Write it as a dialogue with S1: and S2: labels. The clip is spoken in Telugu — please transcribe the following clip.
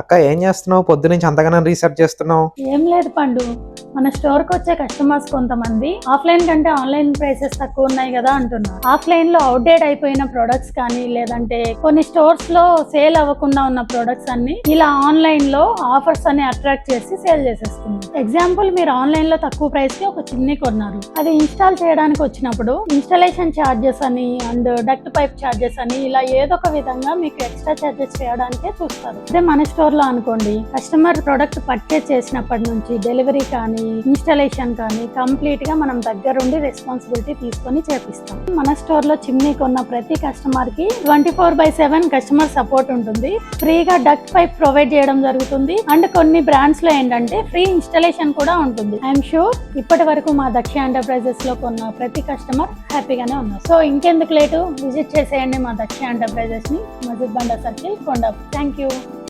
S1: అక్క ఏం చేస్తున్నావు? పొద్దు నుంచి అంతగానో రీసెర్చ్ చేస్తున్నావు.
S2: ఏం లేదు పండు, మన స్టోర్ కి వచ్చే కస్టమర్స్ కొంతమంది ఆఫ్లైన్ కంటే ఆన్లైన్ ప్రైసెస్ తక్కువ ఉన్నాయి కదా అంటున్నారు. ఆఫ్లైన్ లో అవుట్డేట్ అయిపోయిన ప్రొడక్ట్స్ కానీ లేదంటే కొన్ని స్టోర్స్ లో సేల్ అవ్వకుండా ఉన్న ప్రొడక్ట్స్ అన్ని ఇలా ఆన్లైన్ లో ఆఫర్స్ అని అట్రాక్ట్ చేసి సేల్ చేసేస్తుంది. ఎగ్జాంపుల్, మీరు ఆన్లైన్ లో తక్కువ ప్రైస్ కి ఒక చిమ్నీ కొన్నారు. అది ఇన్స్టాల్ చేయడానికి వచ్చినప్పుడు ఇన్స్టాలేషన్ ఛార్జెస్ అని అండ్ డక్ట్ పైప్ ఛార్జెస్ అని ఇలా ఏదో ఒక విధంగా మీకు ఎక్స్ట్రా ఛార్జెస్ చేయడానికే చూస్తారు. అదే మన స్టోర్ లో అనుకోండి, కస్టమర్ ప్రొడక్ట్ పర్చేస్ చేసినప్పటి నుంచి డెలివరీ కానీ ఇన్స్టాలేషన్ కానీ కంప్లీట్ గా మనం దగ్గరుండి రెస్పాన్సిబిలిటీ తీసుకొని చేపిస్తాం. మన స్టోర్ లో చిమ్నీ కొన్న ప్రతి కస్టమర్ కి 24/7 కస్టమర్ సపోర్ట్ ఉంటుంది. ఫ్రీగా డక్ట్ పైప్ ప్రొవైడ్ చేయడం జరుగుతుంది అండ్ కొన్ని బ్రాండ్స్ లో ఏంటంటే ఫ్రీ ఇన్స్టాలేషన్ కూడా ఉంటుంది. ఐఎమ్ షూర్ ఇప్పటి వరకు మా దక్ష ఎంటర్ప్రైజెస్ లో కొన్న ప్రతి కస్టమర్ హ్యాపీగానే ఉన్నారు. సో ఇంకెందుకు లేటు, విజిట్ చేసేయండి మా దక్ష ఎంటర్ప్రైజెస్ ని, Majid Banda circle, Kondapur. Thank you.